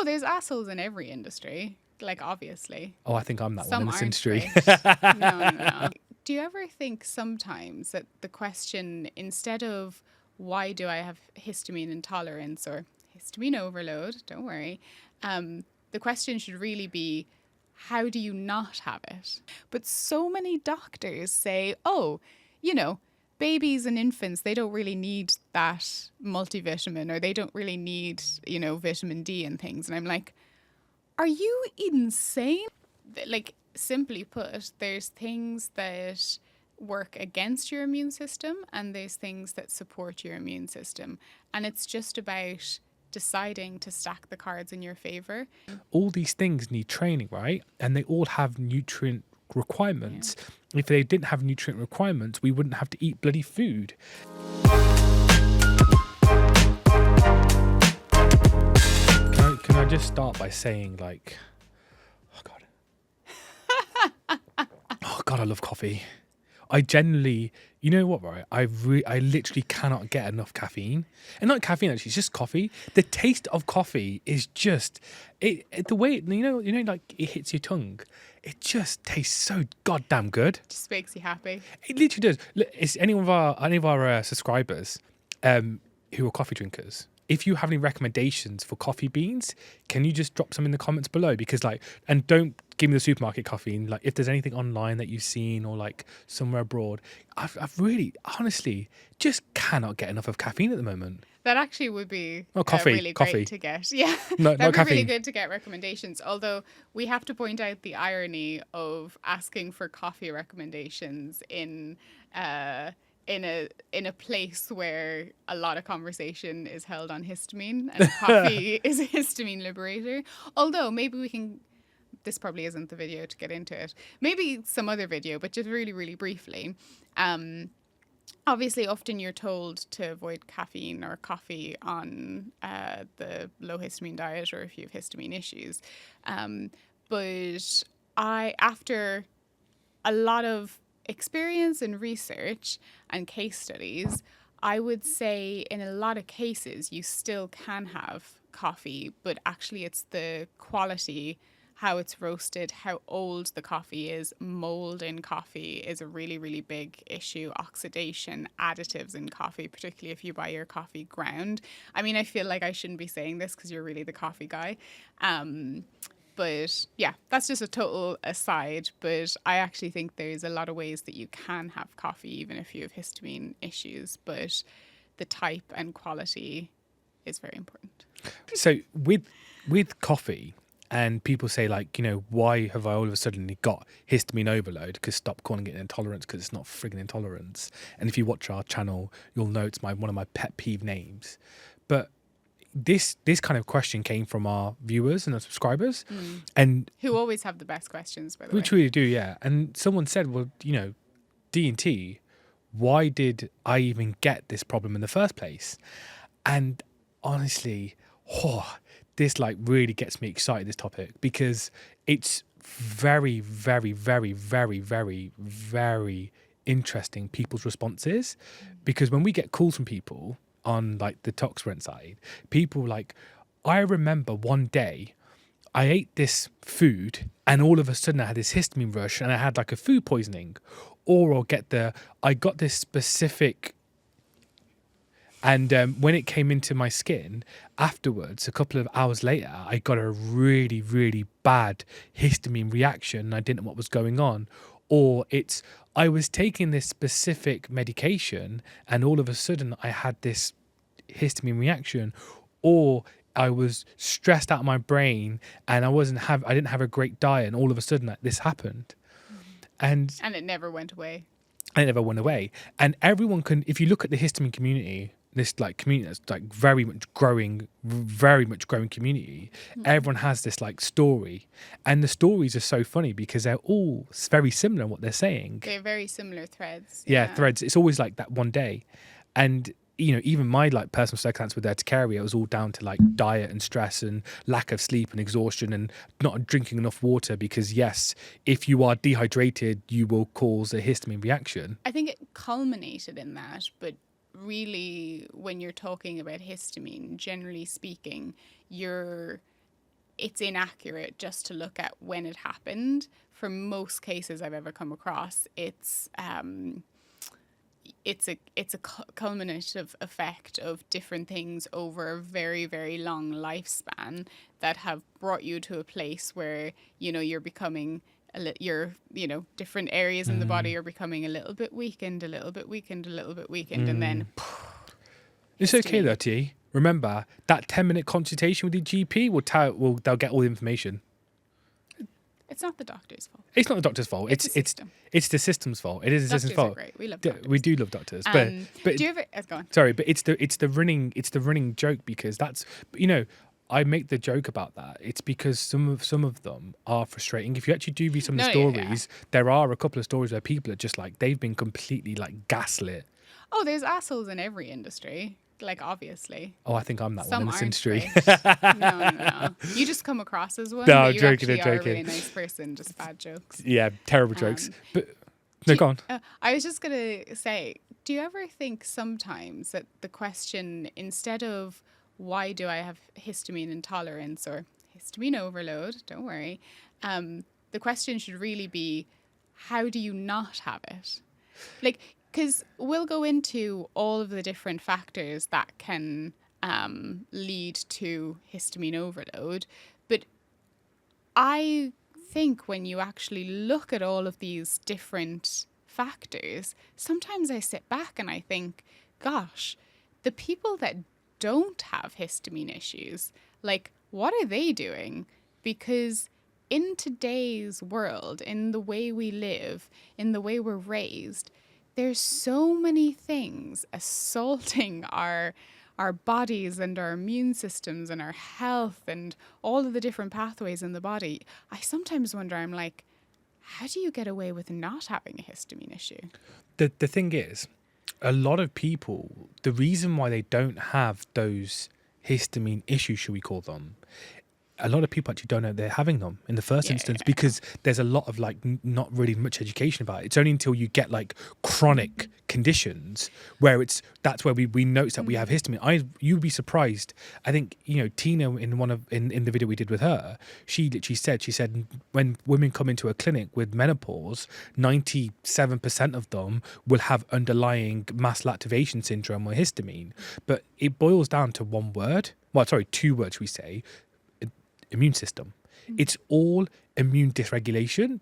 there's assholes in every industry, like obviously. Oh, I think I'm that Some one in this aren't industry. great. No. Do you ever think sometimes that the question, instead of why do I have histamine intolerance or histamine overload, don't worry, the question should really be, how do you not have it? But so many doctors say, oh, you know, babies and infants, they don't really need that multivitamin, or they don't really need, you know, vitamin D and things. And I'm like, are you insane? Like, simply put, there's things that work against your immune system and there's things that support your immune system. And it's just about deciding to stack the cards in your favor. All these things need training, right? And they all have nutrient requirements. Yeah. If they didn't have nutrient requirements, we wouldn't have to eat bloody food. Can I just start by saying, like, oh God, I love coffee. I generally, you know what, right? I literally cannot get enough caffeine. And not caffeine, actually, it's just coffee. The taste of coffee is just, the way, you know, like it hits your tongue. It just tastes so goddamn good. Just makes you happy. It literally does. Look, it's any of our subscribers who are coffee drinkers. If you have any recommendations for coffee beans, can you just drop some in the comments below? Because and don't give me the supermarket coffee. Like, if there's anything online that you've seen or like somewhere abroad, I've really, honestly, just cannot get enough of caffeine at the moment. That actually would be really great to get. Yeah, no, that'd be caffeine. Really good to get recommendations. Although we have to point out the irony of asking for coffee recommendations in a place where a lot of conversation is held on histamine, and coffee is a histamine liberator. Although maybe we can, this probably isn't the video to get into it, maybe some other video, but just really, really briefly. Obviously, often you're told to avoid caffeine or coffee on the low histamine diet, or if you have histamine issues. But after a lot of experience and research and case studies, I would say in a lot of cases you still can have coffee, but actually it's the quality, how it's roasted, how old the coffee is. Mold in coffee is a really, really big issue. Oxidation, additives in coffee, particularly if you buy your coffee ground. I mean, I feel like I shouldn't be saying this because you're really the coffee guy. But yeah, that's just a total aside. But I actually think there's a lot of ways that you can have coffee, even if you have histamine issues. But the type and quality is very important. So with coffee, and people say, like, you know, why have I all of a sudden got histamine overload? Because stop calling it an intolerance, because it's not frigging intolerance. And if you watch our channel, you'll know it's one of my pet peeve names. But this kind of question came from our viewers and our subscribers, and who always have the best questions, by the way. We truly do, yeah. And someone said, well, you know, D&T, why did I even get this problem in the first place? And honestly, this like really gets me excited, this topic, because it's very, very, very, very, very, very interesting, people's responses. Because when we get calls from people on like the Toxrent side, people like, I remember one day I ate this food and all of a sudden I had this histamine rush and I had like a food poisoning. Or I got this specific, and when it came into my skin afterwards, a couple of hours later, I got a really, really bad histamine reaction and I didn't know what was going on. Or I was taking this specific medication and all of a sudden I had this histamine reaction. Or I was stressed out of my brain and I didn't have a great diet and all of a sudden this happened. And it never went away. And everyone can, if you look at the histamine community, this like community that's like very much growing community, everyone has this like story. And the stories are so funny because they're all very similar in what they're saying. They're very similar threads. Yeah, threads. It's always like that one day. And you know, even my like personal circumstance with urticaria, it was all down to like diet and stress and lack of sleep and exhaustion and not drinking enough water, because yes, if you are dehydrated, you will cause a histamine reaction. I think it culminated in that, but really when you're talking about histamine, generally speaking, you're it's inaccurate just to look at when it happened. For most cases I've ever come across, it's a culminative effect of different things over a very, very long lifespan that have brought you to a place where, you know, you're becoming different areas in the body are becoming a little bit weakened, a little bit weakened, a little bit weakened, and then It's okay though, T. Remember that 10-minute consultation with your GP they'll get all the information. it's not the doctor's fault. It's not the doctor's fault. It's the system. It's the system's fault. It is the system's fault. Doctors are great. We love doctors. We do love doctors, but do you ever? Go on. sorry, but it's the running joke, because that's, you know, I make the joke about that. It's because some of them are frustrating. If you actually do read some of the stories, there are a couple of stories where people are just like, they've been completely like gaslit. Oh, there's assholes in every industry. Like, obviously. Oh, I think I'm that Some one in this industry. No. You just come across as one. No, but I'm you joking, actually I'm are a joking. really nice person, just bad jokes. Yeah, terrible jokes. But no, go on. I was just going to say, do you ever think sometimes that the question, instead of why do I have histamine intolerance or histamine overload, don't worry, the question should really be, how do you not have it? Like, because we'll go into all of the different factors that can lead to histamine overload. But I think when you actually look at all of these different factors, sometimes I sit back and I think, gosh, the people that don't have histamine issues, like, what are they doing? Because in today's world, in the way we live, in the way we're raised, there's so many things assaulting our bodies and our immune systems and our health and all of the different pathways in the body. I sometimes wonder, I'm like, how do you get away with not having a histamine issue? The thing is, a lot of people, the reason why they don't have those histamine issues, should we call them, a lot of people actually don't know they're having them in the first instance, because there's a lot of like not really much education about it. It's only until you get like chronic conditions where that's where we notice that we have histamine. You'd be surprised. I think, you know, Tina in the video we did with her, she literally said when women come into a clinic with menopause, 97% of them will have underlying mast activation syndrome or histamine. But it boils down to two words we say: immune system. It's all immune dysregulation.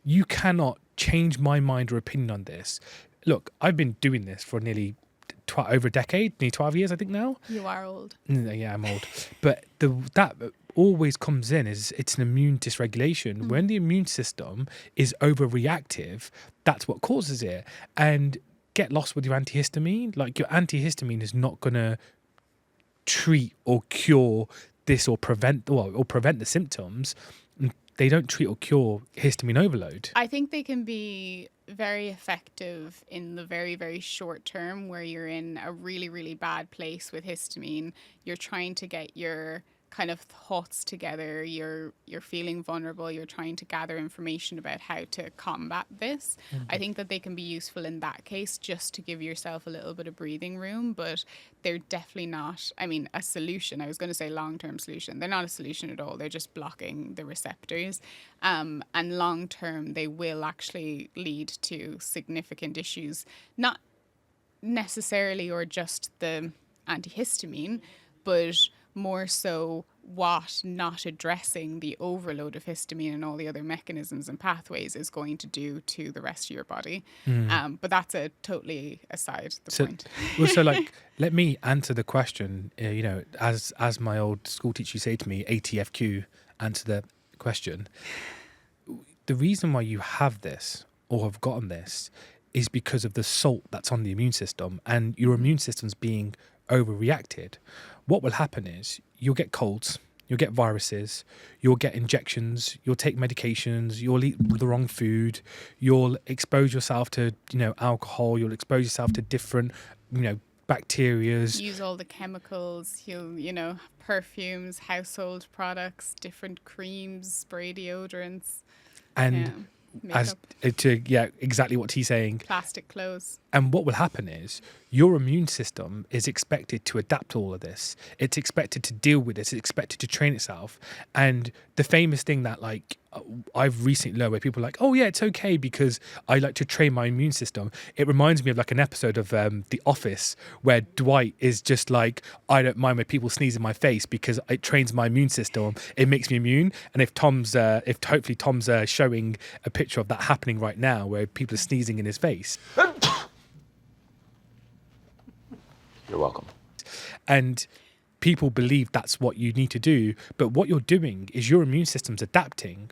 You cannot change my mind or opinion on this. Look, I've been doing this for nearly over a decade, nearly 12 years, I think now. You are old. Yeah, I'm old. But that always comes in is it's an immune dysregulation. When the immune system is overreactive, that's what causes it. And get lost with your antihistamine. Like, your antihistamine is not going to treat or cure this or prevent the symptoms. They don't treat or cure histamine overload. I think they can be very effective in the very, very short term, where you're in a really, really bad place with histamine. You're trying to get your kind of thoughts together, you're feeling vulnerable, you're trying to gather information about how to combat this. I think that they can be useful in that case, just to give yourself a little bit of breathing room, but they're definitely not, a solution. I was going to say long-term solution. They're not a solution at all. They're just blocking the receptors. And long-term, they will actually lead to significant issues, not necessarily or just the antihistamine, but more so what not addressing the overload of histamine and all the other mechanisms and pathways is going to do to the rest of your body. But that's a totally aside the point. Well, so like, let me answer the question, as my old school teacher used to say to me, ATFQ, answer the question. The reason why you have this or have gotten this is because of the salt that's on the immune system, and your immune system's being overreacted. What will happen is you'll get colds, you'll get viruses, you'll get injections, you'll take medications, you'll eat the wrong food, you'll expose yourself to, alcohol, you'll expose yourself to different, bacterias. Use all the chemicals, you'll, perfumes, household products, different creams, spray deodorants. And Makeup, exactly what he's saying. plastic clothes. And what will happen is your immune system is expected to adapt to all of this. It's expected to deal with this. It's expected to train itself. And the famous thing that like I've recently learned where people are like, oh yeah, it's okay because I like to train my immune system. It reminds me of like an episode of The Office where Dwight is just like, I don't mind when people sneeze in my face because it trains my immune system. It makes me immune. And if hopefully Tom's showing a picture of that happening right now where people are sneezing in his face. You're welcome. And people believe that's what you need to do. But what you're doing is your immune system's adapting.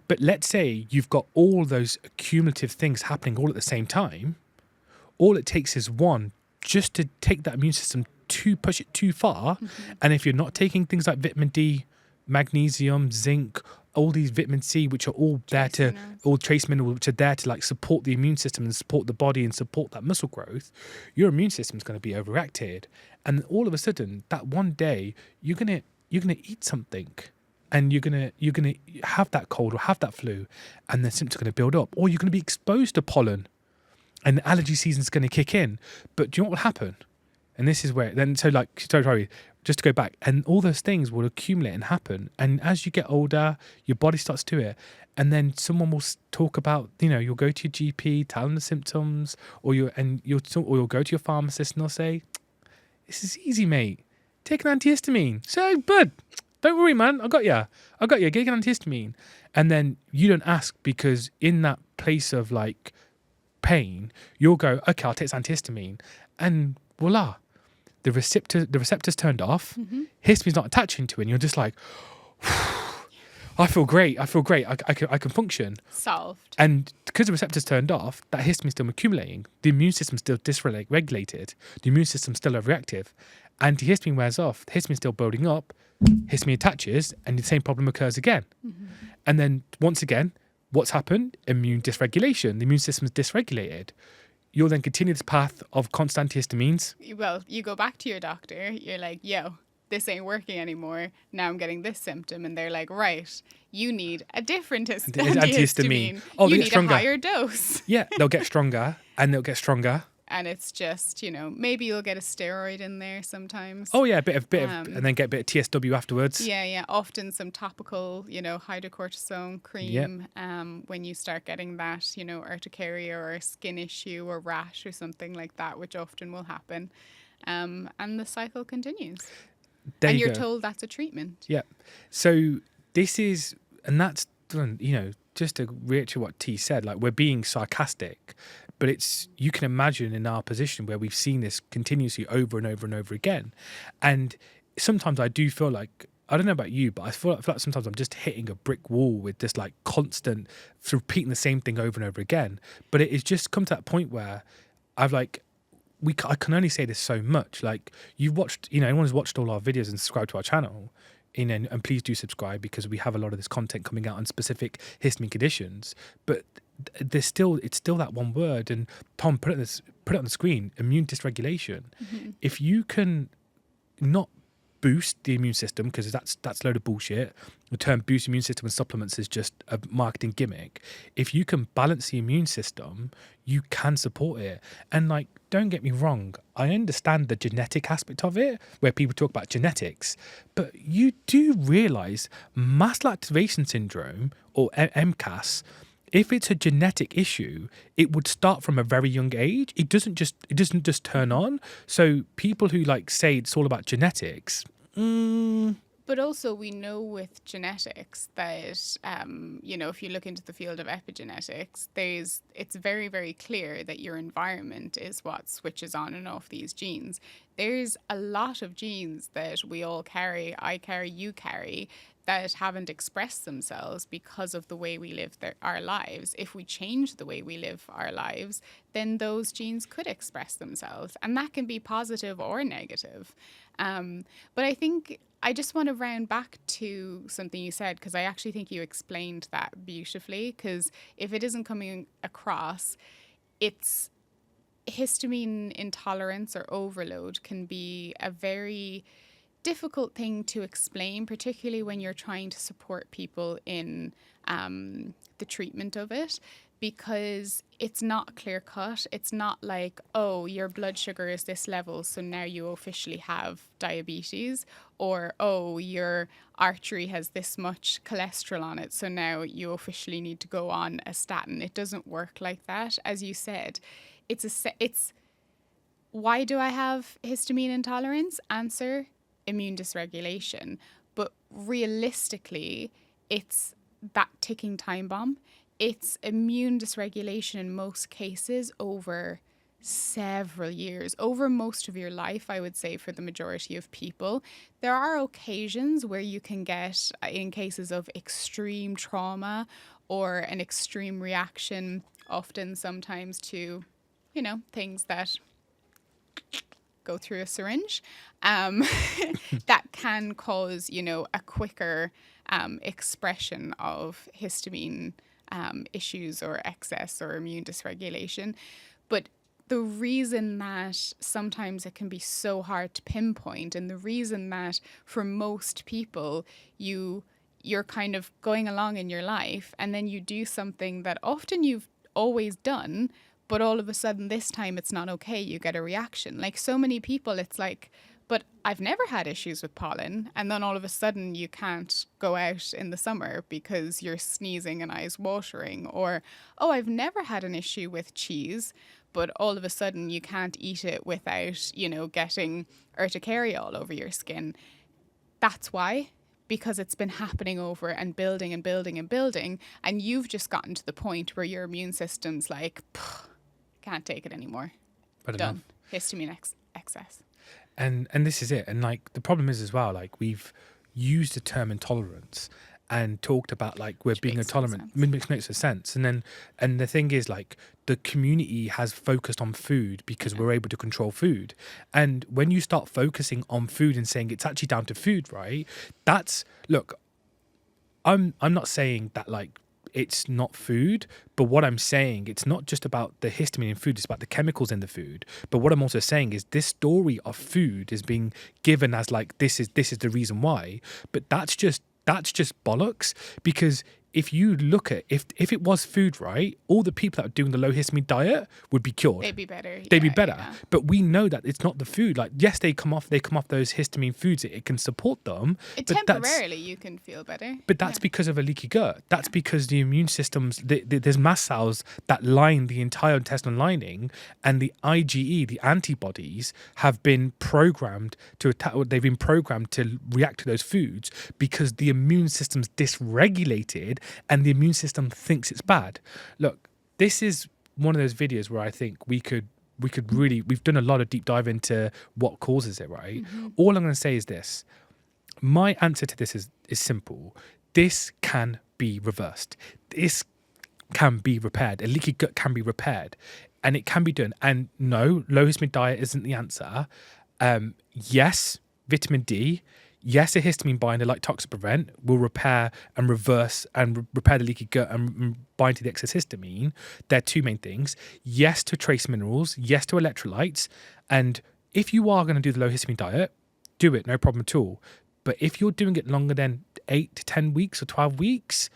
But let's say you've got all those cumulative things happening all at the same time. All it takes is one, just to take that immune system to push it too far. Mm-hmm. And if you're not taking things like vitamin D, magnesium, zinc, all these vitamin C, which are all there to, all trace minerals, which are there to like support the immune system and support the body and support that muscle growth, your immune system is going to be overacted. And all of a sudden, that one day, you're gonna eat something, and you're gonna have that cold or have that flu, and the symptoms are gonna build up, or you're gonna be exposed to pollen, and the allergy season's gonna kick in. But do you know what will happen? And this is where then sorry, just to go back, and all those things will accumulate and happen. And as you get older, your body starts to it. And then someone will talk about, you'll go to your GP, tell them the symptoms, or you'll go to your pharmacist and they'll say, this is easy, mate. Take an antihistamine. So, bud, don't worry, man. I got you. Get an antihistamine. And then you don't ask because in that place of like pain, you'll go, okay, I'll take this antihistamine. And voila. The receptor's turned off. Mm-hmm. Histamine's not attaching to it. And you're just like, I feel great. I can function. Solved. And because the receptor's turned off, that histamine's still accumulating. The immune system's still dysregulated. The immune system's still overreactive. Antihistamine wears off. The histamine's still building up. Histamine attaches, and the same problem occurs again. Mm-hmm. And then once again, what's happened? Immune dysregulation. The immune system's dysregulated. You'll then continue this path of constant antihistamines. Well, you go back to your doctor. You're like, yo, this ain't working anymore. Now I'm getting this symptom. And they're like, right, you need a different antihistamine. Oh, you they get need stronger. A higher dose. Yeah, they'll get stronger and they'll get stronger. And it's just, maybe you'll get a steroid in there sometimes. Oh yeah, a bit of, and then get a bit of TSW afterwards. Yeah. Often some topical, hydrocortisone cream. Yep. When you start getting that, urticaria or a skin issue or rash or something like that, which often will happen. And the cycle continues. There and you you're go. told that's a treatment. Yeah. So this is, and that's, just to reiterate what T said, like we're being sarcastic, but you can imagine in our position where we've seen this continuously over and over and over again. And sometimes I do feel like, I don't know about you, but I feel like sometimes I'm just hitting a brick wall with this like constant repeating the same thing over and over again. But it has just come to that point where I can only say this so much. Like you've watched, anyone who's watched all our videos and subscribed to our channel, and please do subscribe because we have a lot of this content coming out on specific histamine conditions. But it's still that one word. And Tom, put it on the screen: immune dysregulation. Mm-hmm. If you can not boost the immune system, because that's a load of bullshit. The term boost immune system and supplements is just a marketing gimmick. If you can balance the immune system, you can support it. And like, don't get me wrong, I understand the genetic aspect of it, where people talk about genetics, but you do realize mast activation syndrome, or MCAS, if it's a genetic issue, it would start from a very young age. It doesn't just turn on. So people who like say it's all about genetics. But also we know with genetics that, if you look into the field of epigenetics, it's very, very clear that your environment is what switches on and off these genes. There's a lot of genes that we all carry, I carry, you carry, that haven't expressed themselves because of the way we live our lives. If we change the way we live our lives, then those genes could express themselves. And that can be positive or negative. But I think I just want to round back to something you said, because I actually think you explained that beautifully. Because if it isn't coming across, it's histamine intolerance or overload can be a very difficult thing to explain, particularly when you're trying to support people in the treatment of it, because it's not clear cut. It's not like, oh, your blood sugar is this level, so now you officially have diabetes, or oh, your artery has this much cholesterol on it, so now you officially need to go on a statin. It doesn't work like that. As you said, it's why do I have histamine intolerance? Answer: immune dysregulation. But realistically, it's that ticking time bomb. It's immune dysregulation in most cases over several years, over most of your life, I would say, for the majority of people. There are occasions where you can get, in cases of extreme trauma or an extreme reaction, often sometimes to, things that go through a syringe, that can cause, a quicker expression of histamine issues or excess or immune dysregulation. But the reason that sometimes it can be so hard to pinpoint, and the reason that for most people you're kind of going along in your life and then you do something that often you've always done, but all of a sudden this time it's not okay, you get a reaction. Like so many people, it's like, but I've never had issues with pollen. And then all of a sudden you can't go out in the summer because you're sneezing and eyes watering. Or, oh, I've never had an issue with cheese, but all of a sudden you can't eat it without, getting urticaria all over your skin. That's why. Because it's been happening over and building and building and building. And you've just gotten to the point where your immune system's like, can't take it anymore. Done. Histamine excess. And this is it. And like the problem is as well, like we've used the term intolerance and talked about like we're being intolerant. It makes sense. And the thing is like the community has focused on food because we're able to control food. And when you start focusing on food and saying it's actually down to food, right? I'm not saying that like it's not food, but what I'm saying, it's not just about the histamine in food, it's about the chemicals in the food. But what I'm also saying is this story of food is being given as like this is the reason why, but that's just bollocks. Because if you look at if it was food, right, all the people that are doing the low histamine diet would be cured. They'd be better. Yeah. But we know that it's not the food. Like, yes, they come off those histamine foods. It can support them. Temporarily, you can feel better. But that's because of a leaky gut. That's because the immune systems, there's mast cells that line the entire intestinal lining, and the IgE, the antibodies, have been programmed to attack. They've been programmed to react to those foods because the immune system's dysregulated. And the immune system thinks it's bad. Look, this is one of those videos where I think we've done a lot of deep dive into what causes it, right? Mm-hmm. All I'm going to say is this. My answer to this is simple. This can be reversed. This can be repaired. A leaky gut can be repaired, and it can be done. And no, low histamine diet isn't the answer. Yes, vitamin D. Yes, a histamine binder like Toxaprevent will repair and reverse and repair the leaky gut and bind to the excess histamine. They're two main things. Yes to trace minerals. Yes to electrolytes. And if you are going to do the low histamine diet, do it, no problem at all. But if you're doing it longer than 8 to 10 weeks or 12 weeks,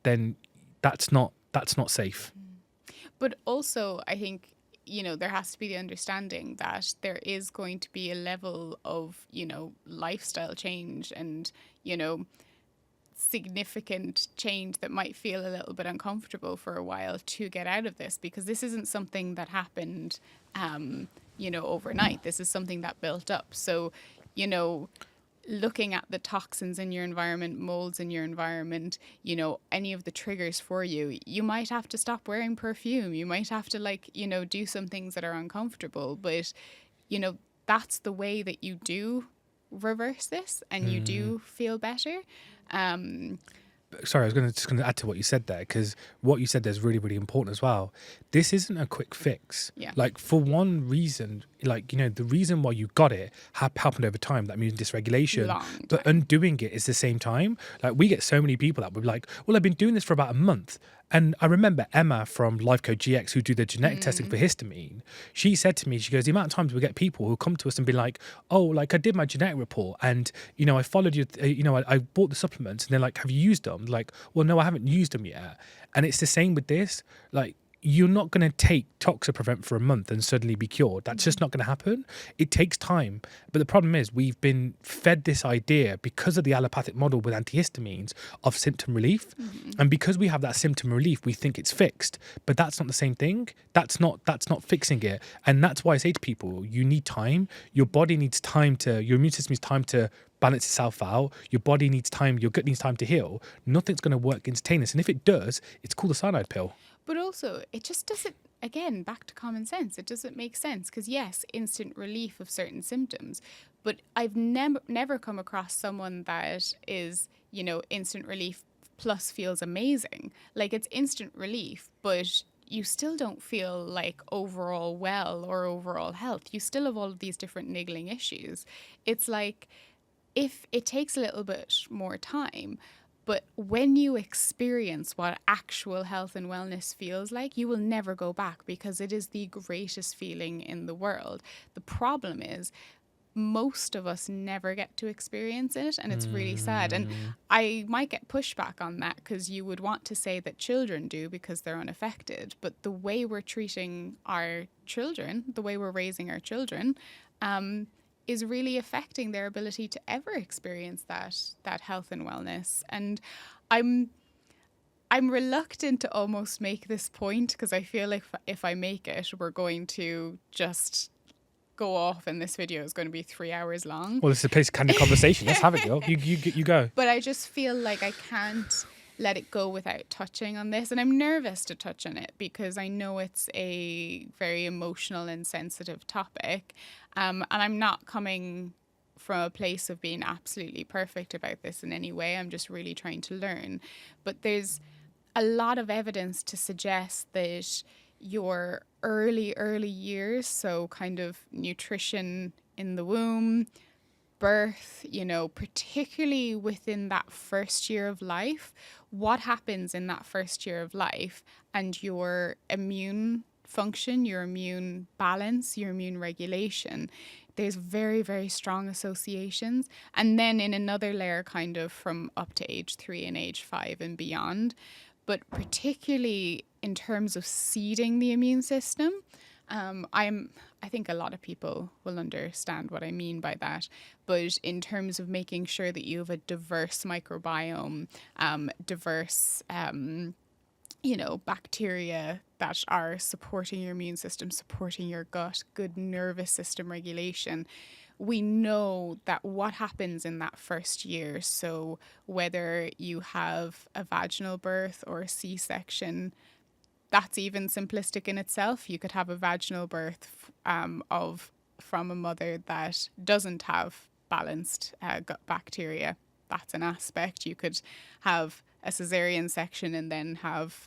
then that's not safe. But also, I think, there has to be the understanding that there is going to be a level of, lifestyle change and, significant change that might feel a little bit uncomfortable for a while to get out of this, because this isn't something that happened, overnight. This is something that built up. So, looking at the toxins in your environment, molds in your environment, any of the triggers for you, you might have to stop wearing perfume. You might have to do some things that are uncomfortable, but, that's the way that you do reverse this and you do feel better. Sorry, I was just going to add to what you said there, because what you said there is really, really important as well. This isn't a quick fix. Yeah. Like, for one reason, the reason why you got it happened over time, that immune dysregulation. But undoing it is the same time. Like, we get so many people that we're like, well, I've been doing this for about a month. And I remember Emma from Life Code GX, who do the genetic testing for histamine. She said to me, she goes, the amount of times we get people who come to us and be like, oh, like I did my genetic report and, you know, I followed you, you know, I bought the supplements, and they're like, have you used them? Like, well, no, I haven't used them yet. And it's the same with this. Like, you're not going to take Toxaprevent for a month and suddenly be cured. That's just not going to happen. It takes time. But the problem is we've been fed this idea because of the allopathic model with antihistamines of symptom relief. And because we have that symptom relief, we think it's fixed. But that's not the same thing. That's not fixing it. And that's why I say to people, you need time. Your body needs time to, your immune system needs time to balance itself out. Your body needs time, your gut needs time to heal. Nothing's going to work instantaneous. And if it does, it's called a cyanide pill. But also, it just doesn't, again, back to common sense, it doesn't make sense. Because yes, instant relief of certain symptoms, but I've never come across someone that is, you know, instant relief plus feels amazing. Like, it's instant relief, but you still don't feel like overall well or overall health. You still have all of these different niggling issues. It's like, if it takes a little bit more time, but when you experience what actual health and wellness feels like, you will never go back, because it is the greatest feeling in the world. The problem is most of us never get to experience it, and it's really sad. And I might get pushback on that, because you would want to say that children do because they're unaffected. But the way we're treating our children, the way we're raising our children, is really affecting their ability to ever experience that health and wellness. And I'm reluctant to almost make this point, because I feel like if I make it, we're going to just go off and this video is going to be 3 hours long. Well, it's a place kind of conversation. Let's have it, girl. You go. But I just feel like I can't let it go without touching on this. And I'm nervous to touch on it, because I know it's a very emotional and sensitive topic. And I'm not coming from a place of being absolutely perfect about this in any way. I'm just really trying to learn. But there's a lot of evidence to suggest that your early years, so kind of nutrition in the womb, birth, you know, particularly within that first year of life, what happens in that first year of life, and your immune function, your immune balance, your immune regulation, there's very, very strong associations. And then in another layer, kind of from up to age 3 and age 5 and beyond. But particularly in terms of seeding the immune system, I think a lot of people will understand what I mean by that. But in terms of making sure that you have a diverse microbiome, diverse, you know, bacteria that are supporting your immune system, supporting your gut, good nervous system regulation, we know that what happens in that first year, so whether you have a vaginal birth or a C-section, that's even simplistic in itself. You could have a vaginal birth from a mother that doesn't have balanced gut bacteria. That's an aspect. You could have a cesarean section and then have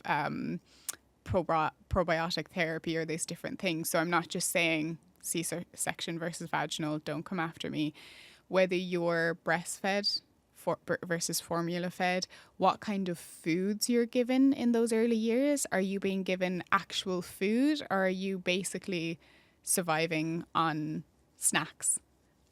probiotic therapy, or these different things. So I'm not just saying C-section versus vaginal, don't come after me. Whether you're breastfed versus formula fed, what kind of foods you're given in those early years. Are you being given actual food, or are you basically surviving on snacks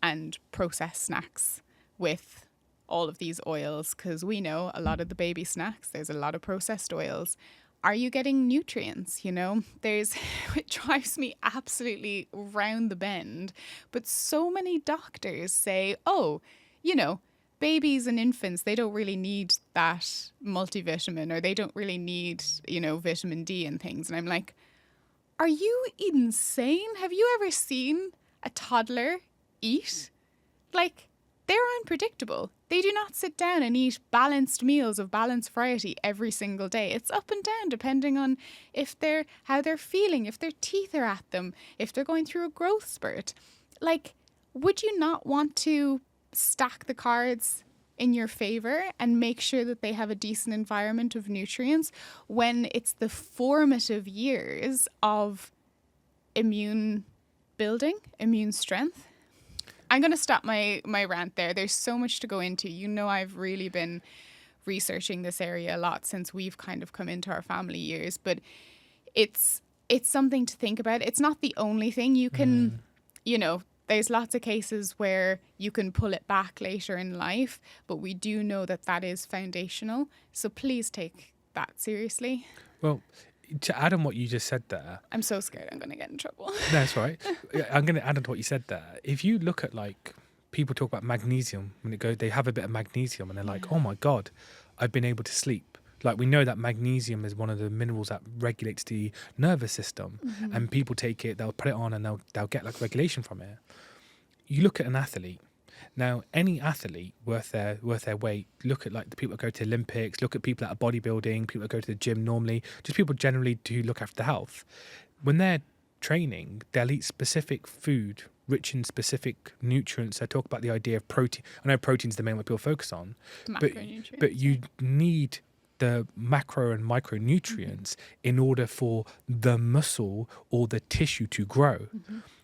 and processed snacks with all of these oils? Because we know a lot of the baby snacks, there's a lot of processed oils. Are you getting nutrients? You know, it drives me absolutely round the bend. But so many doctors say, oh, you know, babies and infants, they don't really need that multivitamin, or they don't really need, you know, vitamin D and things. And I'm like, are you insane? Have you ever seen a toddler eat? Like, they're unpredictable. They do not sit down and eat balanced meals of balanced variety every single day. It's up and down depending on how they're feeling, if their teeth are at them, if they're going through a growth spurt. Like, would you not want to stack the cards in your favor and make sure that they have a decent environment of nutrients when it's the formative years of immune building, immune strength? I'm going to stop my rant there. There's so much to go into. You know, I've really been researching this area a lot since we've kind of come into our family years. But it's something to think about. It's not the only thing you can, there's lots of cases where you can pull it back later in life, but we do know that is foundational. So please take that seriously. Well, to add on what you just said there. I'm so scared I'm going to get in trouble. No, that's right. I'm going to add on to what you said there. If you look at people talk about magnesium, they have a bit of magnesium and they're like, oh my God, I've been able to sleep. Like, we know that magnesium is one of the minerals that regulates the nervous system, and people take it, they'll put it on and they'll get regulation from it. You look at an athlete. Now, any athlete worth their weight, look at the people that go to the Olympics, look at people that are bodybuilding, people that go to the gym normally, just people generally do look after their health. When they're training, they'll eat specific food rich in specific nutrients. I talk about the idea of protein. I know protein's the main one people focus on, but you need the macro and micronutrients in order for the muscle or the tissue to grow.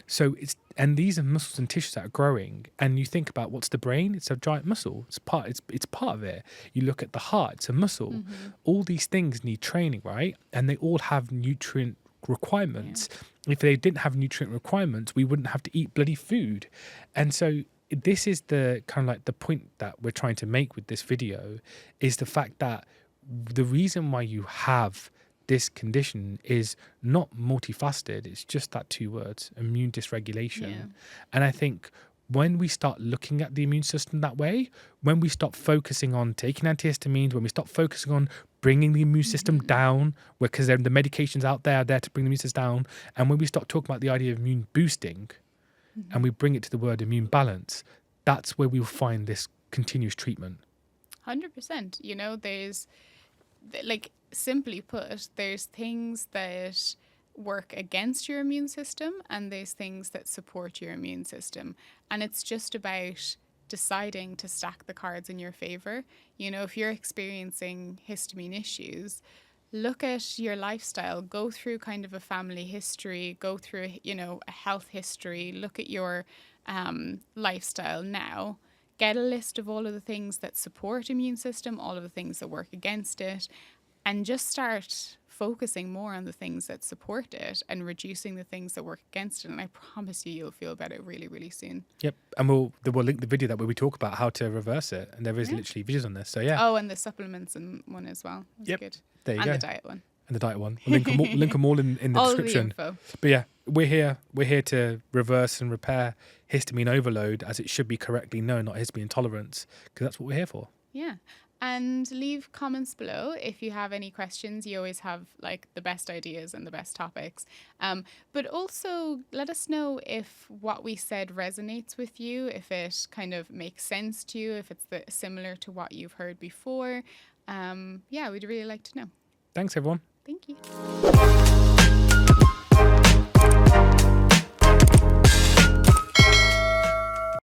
So these are muscles and tissues that are growing, and you think about what's the brain? It's a giant muscle. It's part of it. You look at the heart, it's a muscle. All these things need training, right? And they all have nutrient requirements. If they didn't have nutrient requirements, we wouldn't have to eat bloody food. And so this is the kind of the point that we're trying to make with this video, is the fact that the reason why you have this condition is not multifaceted. It's just that 2 words, immune dysregulation. And I think when we start looking at the immune system that way, when we stop focusing on taking antihistamines, when we stop focusing on bringing the immune system down, because the medications out there are there to bring the immune system down, and when we start talking about the idea of immune boosting, and we bring it to the word immune balance, that's where we'll find this continuous treatment. 100%. There's, simply put, there's things that work against your immune system and there's things that support your immune system. And it's just about deciding to stack the cards in your favor. If you're experiencing histamine issues, look at your lifestyle, go through kind of a family history, go through, a health history, look at your lifestyle now. Get a list of all of the things that support immune system, all of the things that work against it, and just start focusing more on the things that support it and reducing the things that work against it. And I promise you'll feel better really, really soon. Yep. And we'll link the video where we talk about how to reverse it. And there is literally videos on this. So yeah. Oh, and the supplements and one as well. That's good. There you go. And the diet one. And the diet one. We'll link them all in the all description. The info. But yeah, we're here to reverse and repair histamine overload, as it should be correctly known, not histamine intolerance, because that's what we're here for. Yeah. And leave comments below if you have any questions. You always have the best ideas and the best topics. But also let us know if what we said resonates with you, if it kind of makes sense to you, if it's similar to what you've heard before. We'd really like to know. Thanks, everyone. Thank you.